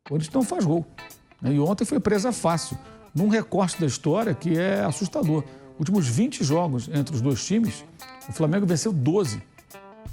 Corinthians não faz gol, né? E ontem foi presa fácil, num recorte da história que é assustador. Últimos 20 jogos entre os dois times, o Flamengo venceu 12.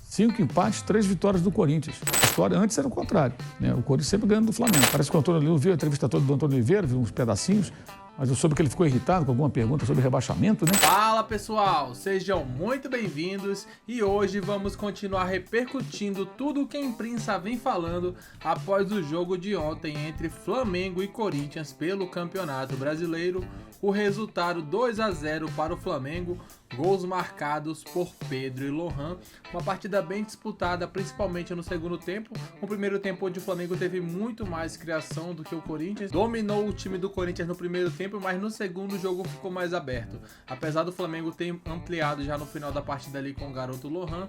5 empates, 3 vitórias do Corinthians. A história antes era o contrário, né? O Corinthians sempre ganhando do Flamengo. Parece que o Antônio Oliveira viu a entrevista toda do Antônio Oliveira, viu uns pedacinhos, mas eu soube que ele ficou irritado com alguma pergunta sobre rebaixamento, né? Fala pessoal, sejam muito bem-vindos e hoje vamos continuar repercutindo tudo o que a imprensa vem falando após o jogo de ontem entre Flamengo e Corinthians pelo Campeonato Brasileiro. O resultado 2-0 para o Flamengo, gols marcados por Pedro e Lohan. Uma partida bem disputada, principalmente no segundo tempo. No primeiro tempo, onde o Flamengo teve muito mais criação do que o Corinthians. Dominou o time do Corinthians no primeiro tempo, mas no segundo o jogo ficou mais aberto. Apesar do Flamengo ter ampliado já no final da partida ali com o garoto Lohan,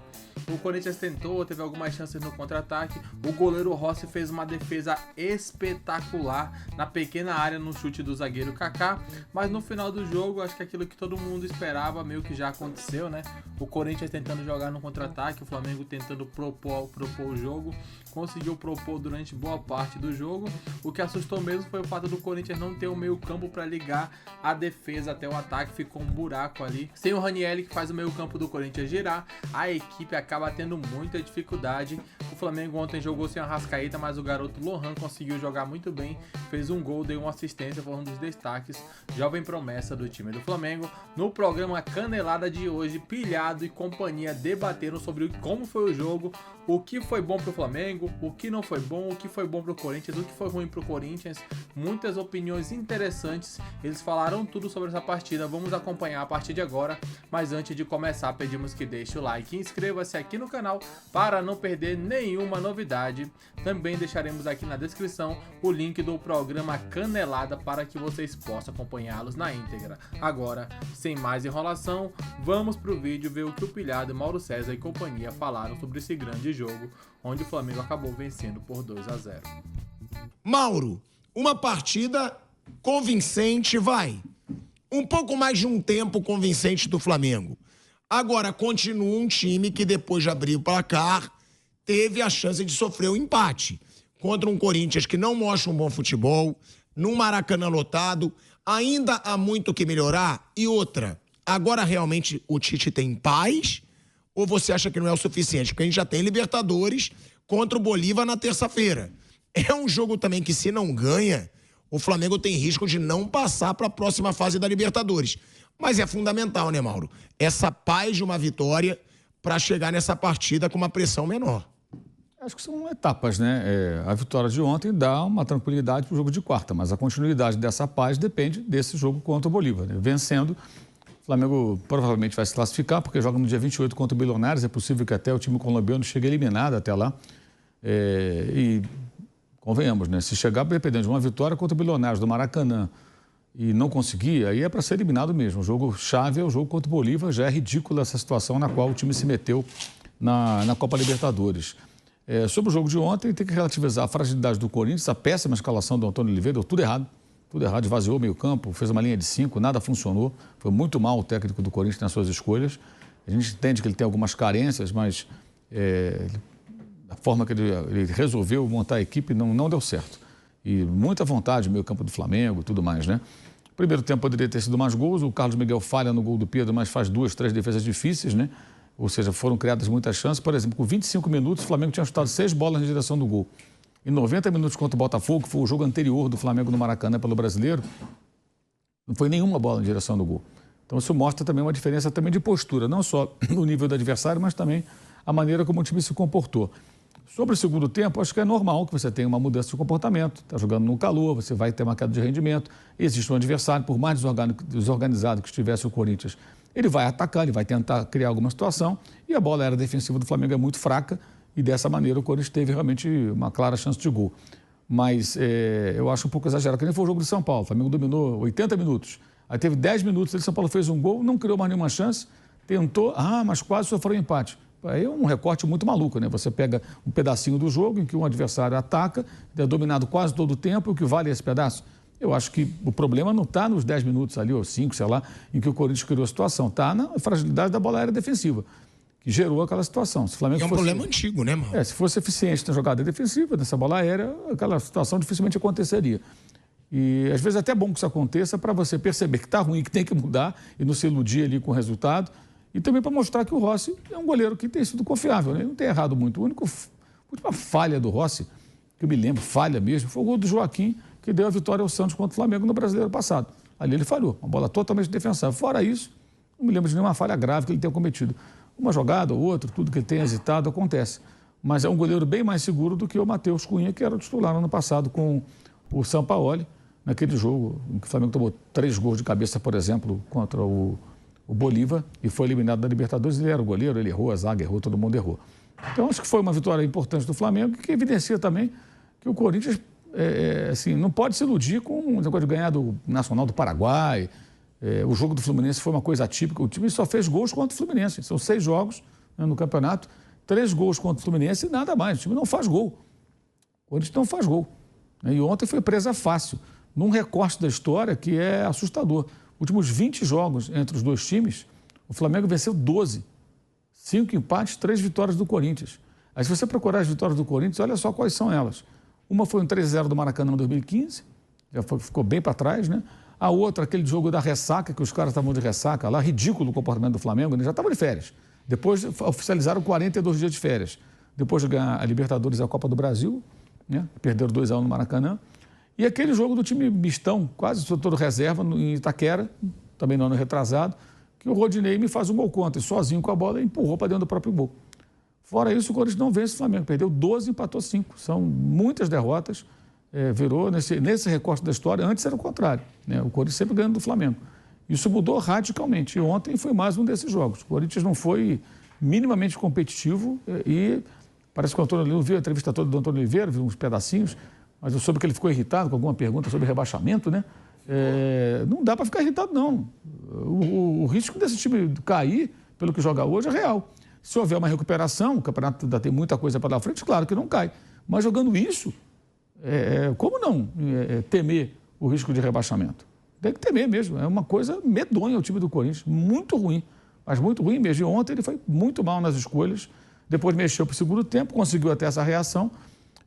o Corinthians tentou, teve algumas chances no contra-ataque. O goleiro Rossi fez uma defesa espetacular na pequena área no chute do zagueiro Kaká. Mas no final do jogo, acho que aquilo que todo mundo esperava meio que já aconteceu, né? O Corinthians tentando jogar no contra-ataque, o Flamengo tentando propor o jogo, conseguiu propor durante boa parte do jogo. O que assustou mesmo foi o fato do Corinthians não ter o meio campo para ligar a defesa até o ataque, ficou um buraco ali. Sem o Ranieri, que faz o meio campo do Corinthians girar, a equipe acaba tendo muita dificuldade. O Flamengo ontem jogou sem a Arrascaeta, mas o garoto Lohan conseguiu jogar muito bem, fez um gol, deu uma assistência, foi um dos destaques, jovem promessa do time do Flamengo. No programa Canelada de hoje, Pilhado e companhia debateram sobre como foi o jogo, o que foi bom pro Flamengo, o que não foi bom, o que foi bom pro Corinthians, o que foi ruim pro Corinthians. Muitas opiniões interessantes, eles falaram tudo sobre essa partida, vamos acompanhar a partir de agora. Mas antes de começar, pedimos que deixe o like e inscreva-se aqui no canal para não perder nenhuma novidade. Também deixaremos aqui na descrição o link do programa Canelada para que vocês possam acompanhá-los na íntegra. Agora, sem mais enrolação, vamos pro vídeo ver o que o Pilhado, Mauro César e companhia falaram sobre esse grande jogo, onde o Flamengo acabou vencendo por 2-0. Mauro, uma partida convincente, vai. Um pouco mais de um tempo convincente do Flamengo. Agora, continua um time que depois de abrir o placar, teve a chance de sofrer um empate. Contra um Corinthians que não mostra um bom futebol, num Maracanã lotado, ainda há muito que melhorar. E outra, agora realmente o Tite tem paz? Ou você acha que não é o suficiente? Porque a gente já tem Libertadores contra o Bolívar na terça-feira. É um jogo também que, se não ganha, o Flamengo tem risco de não passar para a próxima fase da Libertadores. Mas é fundamental, né, Mauro? Essa paz de uma vitória para chegar nessa partida com uma pressão menor. Acho que são etapas, né? A vitória de ontem dá uma tranquilidade para o jogo de quarta, mas a continuidade dessa paz depende desse jogo contra o Bolívar, né? Vencendo, o Flamengo provavelmente vai se classificar, porque joga no dia 28 contra o Bilionários, é possível que até o time colombiano chegue eliminado até lá. E convenhamos, né? Se chegar dependendo de uma vitória contra o Bilionários do Maracanã e não conseguir, aí é para ser eliminado mesmo. O jogo chave é o jogo contra o Bolívar, já é ridícula essa situação na qual o time se meteu na Copa Libertadores. Sobre o jogo de ontem, tem que relativizar a fragilidade do Corinthians, a péssima escalação do Antônio Oliveira, deu tudo errado, esvaziou o meio campo, fez uma linha de 5, nada funcionou, foi muito mal o técnico do Corinthians nas suas escolhas. A gente entende que ele tem algumas carências, mas a forma que ele resolveu montar a equipe não deu certo. E muita vontade no meio campo do Flamengo e tudo mais, né? Primeiro tempo poderia ter sido mais gols, o Carlos Miguel falha no gol do Pedro, mas faz 2, 3 defesas difíceis, né? Ou seja, foram criadas muitas chances. Por exemplo, com 25 minutos, o Flamengo tinha chutado 6 bolas na direção do gol. Em 90 minutos contra o Botafogo, que foi o jogo anterior do Flamengo no Maracanã pelo Brasileiro, não foi nenhuma bola na direção do gol. Então isso mostra também uma diferença também de postura, não só no nível do adversário, mas também a maneira como o time se comportou. Sobre o segundo tempo, acho que é normal que você tenha uma mudança de comportamento. Está jogando no calor, você vai ter uma queda de rendimento. Existe um adversário, por mais desorganizado que estivesse o Corinthians, ele vai atacar, ele vai tentar criar alguma situação. E a bola aérea defensiva do Flamengo é muito fraca e dessa maneira o Corinthians teve realmente uma clara chance de gol. Mas eu acho um pouco exagerado, que nem foi o jogo de São Paulo. O Flamengo dominou 80 minutos. Aí teve 10 minutos, o São Paulo fez um gol, não criou mais nenhuma chance, tentou, mas quase sofreu um empate. Aí é um recorte muito maluco, né? Você pega um pedacinho do jogo em que um adversário ataca, é dominado quase todo o tempo, e o que vale é esse pedaço? Eu acho que o problema não está nos 10 minutos ali, ou 5, sei lá, em que o Corinthians criou a situação. Está na fragilidade da bola aérea defensiva, que gerou aquela situação. Se o Flamengo É um fosse, problema antigo, né, Mauro? se fosse eficiente na jogada defensiva, nessa bola aérea, aquela situação dificilmente aconteceria. E às vezes é até bom que isso aconteça para você perceber que está ruim, que tem que mudar e não se iludir ali com o resultado. E também para mostrar que o Rossi é um goleiro que tem sido confiável, né? Ele não tem errado muito. A última falha do Rossi, que eu me lembro, falha mesmo, foi o gol do Joaquim, que deu a vitória ao Santos contra o Flamengo no Brasileiro passado. Ali ele falhou, uma bola totalmente defensável. Fora isso, não me lembro de nenhuma falha grave que ele tenha cometido. Uma jogada ou outra, tudo que ele tenha hesitado acontece. Mas é um goleiro bem mais seguro do que o Matheus Cunha, que era o titular no ano passado com o Sampaoli, naquele jogo em que o Flamengo tomou 3 gols de cabeça, por exemplo, contra o Bolívar e foi eliminado da Libertadores. Ele era o goleiro, ele errou, a zaga errou, todo mundo errou. Então, acho que foi uma vitória importante do Flamengo, que evidencia também que o Corinthians assim, não pode se iludir com o negócio de ganhar do Nacional do Paraguai. O jogo do Fluminense foi uma coisa atípica. O time só fez gols contra o Fluminense. São 6 jogos, né, no campeonato, 3 gols contra o Fluminense e nada mais. O time não faz gol. O Corinthians não faz gol. E ontem foi presa fácil, num recorte da história que é assustador. Últimos 20 jogos entre os dois times, o Flamengo venceu 12. 5 empates, 3 vitórias do Corinthians. Aí se você procurar as vitórias do Corinthians, olha só quais são elas. Uma foi um 3-0 do Maracanã em 2015, ficou bem para trás, né? A outra, aquele jogo da ressaca, que os caras estavam de ressaca lá, ridículo o comportamento do Flamengo, eles já estavam de férias. Depois oficializaram 42 dias de férias. Depois de ganhar a Libertadores e a Copa do Brasil, né? Perderam 2-1 no Maracanã. E aquele jogo do time mistão, quase todo reserva, em Itaquera, também no ano retrasado, que o Rodinei me faz um gol contra, e sozinho com a bola empurrou para dentro do próprio gol. Fora isso, o Corinthians não vence o Flamengo, perdeu 12 e empatou 5. São muitas derrotas, virou nesse recorte da história. Antes era o contrário, né? O Corinthians sempre ganhando do Flamengo. Isso mudou radicalmente, e ontem foi mais um desses jogos. O Corinthians não foi minimamente competitivo e parece que o Antônio Oliveira, viu a entrevista toda do Antônio Oliveira, viu uns pedacinhos, mas eu soube que ele ficou irritado com alguma pergunta sobre rebaixamento, né? Não dá para ficar irritado, não. O risco desse time cair, pelo que joga hoje, é real. Se houver uma recuperação, o campeonato ainda tem muita coisa para dar frente, claro que não cai. Mas jogando isso, como não temer o risco de rebaixamento? Tem que temer mesmo. É uma coisa medonha o time do Corinthians, muito ruim. Mas muito ruim mesmo. E ontem ele foi muito mal nas escolhas, depois mexeu para o segundo tempo, conseguiu até essa reação,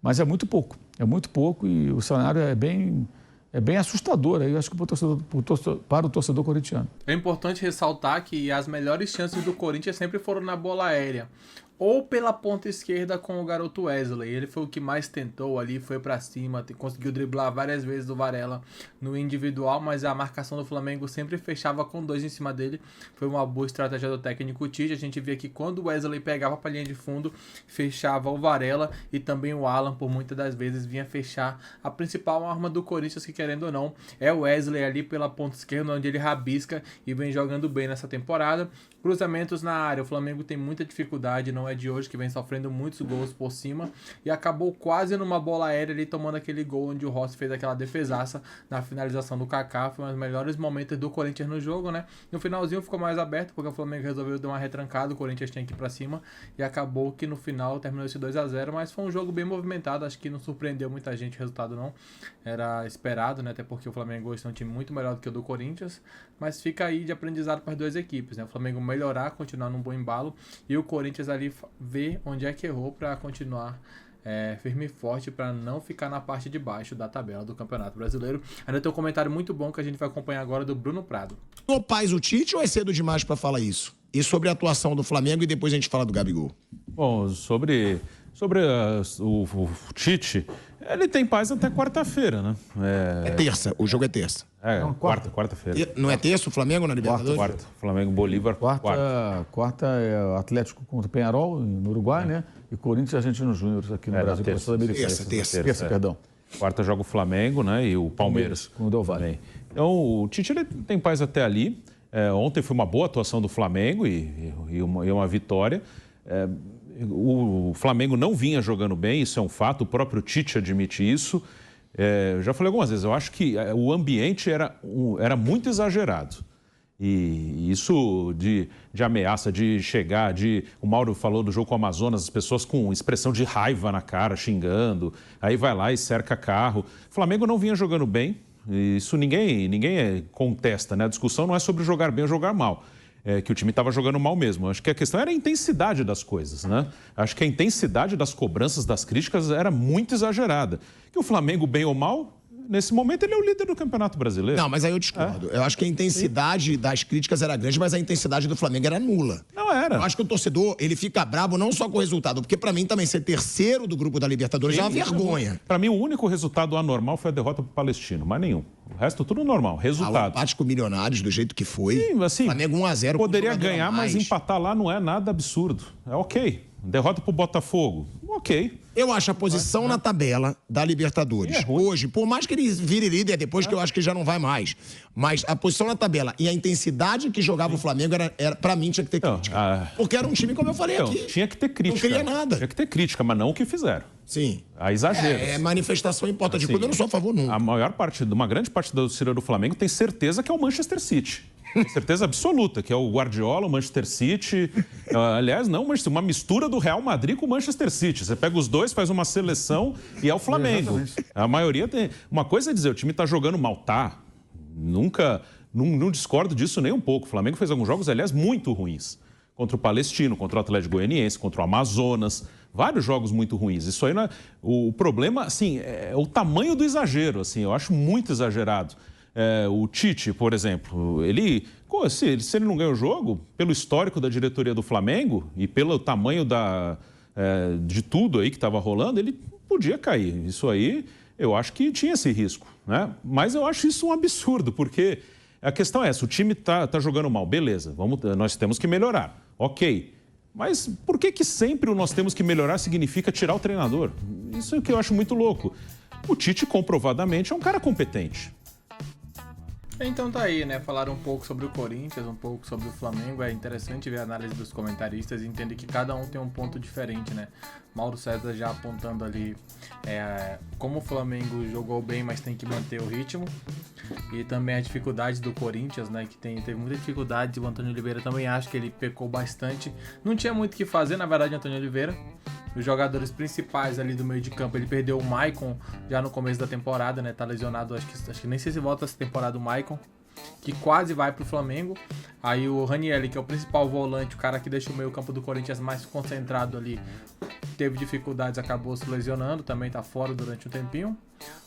mas é muito pouco. É muito pouco e o cenário é bem assustador, eu acho que para o torcedor corintiano. É importante ressaltar que as melhores chances do Corinthians sempre foram na bola aérea. Ou pela ponta esquerda com o garoto Wesley. Ele foi o que mais tentou ali, foi pra cima, conseguiu driblar várias vezes do Varela no individual, mas a marcação do Flamengo sempre fechava com 2 em cima dele. Foi uma boa estratégia do técnico Tite. A gente via que quando o Wesley pegava pra linha de fundo, fechava o Varela e também o Alan, por muitas das vezes, vinha fechar a principal arma do Corinthians, que querendo ou não, é o Wesley ali pela ponta esquerda, onde ele rabisca e vem jogando bem nessa temporada. Cruzamentos na área, o Flamengo tem muita dificuldade, não é de hoje, que vem sofrendo muitos gols por cima e acabou quase numa bola aérea ali, tomando aquele gol onde o Rossi fez aquela defesaça na finalização do Kaká. Foi um dos melhores momentos do Corinthians no jogo, né? No finalzinho ficou mais aberto, porque o Flamengo resolveu dar uma retrancada, o Corinthians tinha que ir pra cima e acabou que no final terminou esse 2-0, mas foi um jogo bem movimentado, acho que não surpreendeu muita gente o resultado não, era esperado, né? Até porque o Flamengo hoje tem um time muito melhor do que o do Corinthians, mas fica aí de aprendizado para as duas equipes, né? O Flamengo melhorar, continuar num bom embalo e o Corinthians ali ver onde é que errou para continuar firme e forte, para não ficar na parte de baixo da tabela do Campeonato Brasileiro. Ainda tem um comentário muito bom que a gente vai acompanhar agora do Bruno Prado. O Paz, o Tite, ou é cedo demais para falar isso? E sobre a atuação do Flamengo e depois a gente fala do Gabigol. Bom, sobre o Tite, ele tem paz até quarta-feira, né? É terça, o jogo é terça. Quarta-feira. Não é terça o Flamengo na Libertadores? Quarta. Flamengo, Bolívar, Quarta é o Atlético contra o Penharol, no Uruguai, né? E Corinthians e Argentinos Júnior aqui no Brasil. Terça, perdão. Quarta joga o Flamengo, né? E o Palmeiras. Com o Del Valle. Então, o Tite ele tem paz até ali. Ontem foi uma boa atuação do Flamengo e uma vitória. O Flamengo não vinha jogando bem, isso é um fato, o próprio Tite admite isso. Eu já falei algumas vezes, eu acho que o ambiente era muito exagerado. E isso de ameaça, de chegar, o Mauro falou do jogo com o Amazonas, as pessoas com expressão de raiva na cara, xingando, aí vai lá e cerca carro. O Flamengo não vinha jogando bem, isso ninguém contesta, né? A discussão não é sobre jogar bem ou jogar mal. que o time estava jogando mal mesmo. Acho que a questão era a intensidade das coisas, né? Acho que a intensidade das cobranças, das críticas era muito exagerada. Que o Flamengo, bem ou mal, nesse momento ele é o líder do Campeonato Brasileiro. Não, mas aí eu discordo. Eu acho que a intensidade das críticas era grande, mas a intensidade do Flamengo era nula. Não era. Eu acho que o torcedor, ele fica brabo não só com o resultado, porque pra mim também ser terceiro do grupo da Libertadores é uma vergonha. Para mim, o único resultado anormal foi a derrota pro Palestino, mais nenhum. O resto tudo normal, O resultado. empate com o Milionários, do jeito que foi. Sim, assim, Flamengo 1-0. poderia ganhar, mas empatar lá não é nada absurdo. É ok. Derrota pro Botafogo, ok. Eu acho a posição na tabela da Libertadores hoje, por mais que ele vire líder depois, que eu acho que já não vai mais, mas a posição na tabela e a intensidade que jogava o Flamengo, pra mim, tinha que ter crítica. Porque era um time, como eu falei aqui. Tinha que ter crítica. Não queria nada. Tinha que ter crítica, mas não o que fizeram. Sim. Há exageros. Manifestação em porta de clube, eu não sou a favor nunca. Uma grande parte da torcida do Flamengo tem certeza que é o Manchester City. Certeza absoluta, que é o Guardiola, o Manchester City. Aliás, não, mas uma mistura do Real Madrid com o Manchester City. Você pega os dois, faz uma seleção e é o Flamengo. A maioria tem. Uma coisa é dizer, o time tá jogando mal, tá? Nunca. Não discordo disso nem um pouco. O Flamengo fez alguns jogos, aliás, muito ruins. Contra o Palestino, contra o Atlético Goianiense, contra o Amazonas. Vários jogos muito ruins. Isso aí não é... O problema, assim, é o tamanho do exagero, assim. Eu acho muito exagerado. O Tite, por exemplo, se ele não ganha o jogo, pelo histórico da diretoria do Flamengo e pelo tamanho de tudo aí que estava rolando, ele podia cair. Isso aí, eu acho que tinha esse risco, né? Mas eu acho isso um absurdo, porque a questão é essa, o time tá jogando mal, beleza, nós temos que melhorar, ok. Mas por que sempre o nós temos que melhorar significa tirar o treinador? Isso é o que eu acho muito louco. O Tite, comprovadamente, é um cara competente. Então tá aí, né? Falaram um pouco sobre o Corinthians, um pouco sobre o Flamengo. É interessante ver a análise dos comentaristas e entender que cada um tem um ponto diferente, né? Mauro César já apontando ali como o Flamengo jogou bem, mas tem que manter o ritmo. E também a dificuldade do Corinthians, né? Que teve muita dificuldade. O Antônio Oliveira também acho que ele pecou bastante. Não tinha muito o que fazer, na verdade, Antônio Oliveira. Os jogadores principais ali do meio de campo, ele perdeu o Maicon já no começo da temporada, né? Tá lesionado, acho que nem sei se volta essa temporada o Maicon, que quase vai pro Flamengo. Aí o Ranieri, que é o principal volante, o cara que deixa o meio campo do Corinthians mais concentrado ali, teve dificuldades, acabou se lesionando, também tá fora durante um tempinho.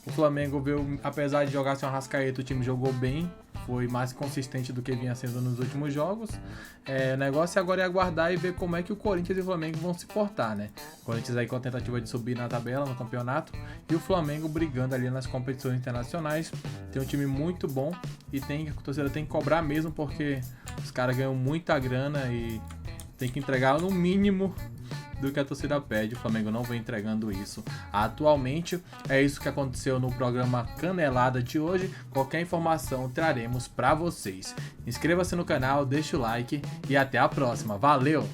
O Flamengo veio, apesar de jogar sem o Arrascaeta, o time jogou bem, foi mais consistente do que vinha sendo nos últimos jogos. O negócio agora é aguardar e ver como é que o Corinthians e o Flamengo vão se portar, né? O Corinthians aí com a tentativa de subir na tabela, no campeonato, e o Flamengo brigando ali nas competições internacionais. Tem um time muito bom e a torcida tem que cobrar mesmo, porque os caras ganham muita grana e tem que entregar no mínimo do que a torcida pede. O Flamengo não vem entregando isso atualmente. É isso que aconteceu no programa Canelada de hoje. Qualquer informação traremos para vocês. Inscreva-se no canal, deixe o like e até a próxima. Valeu!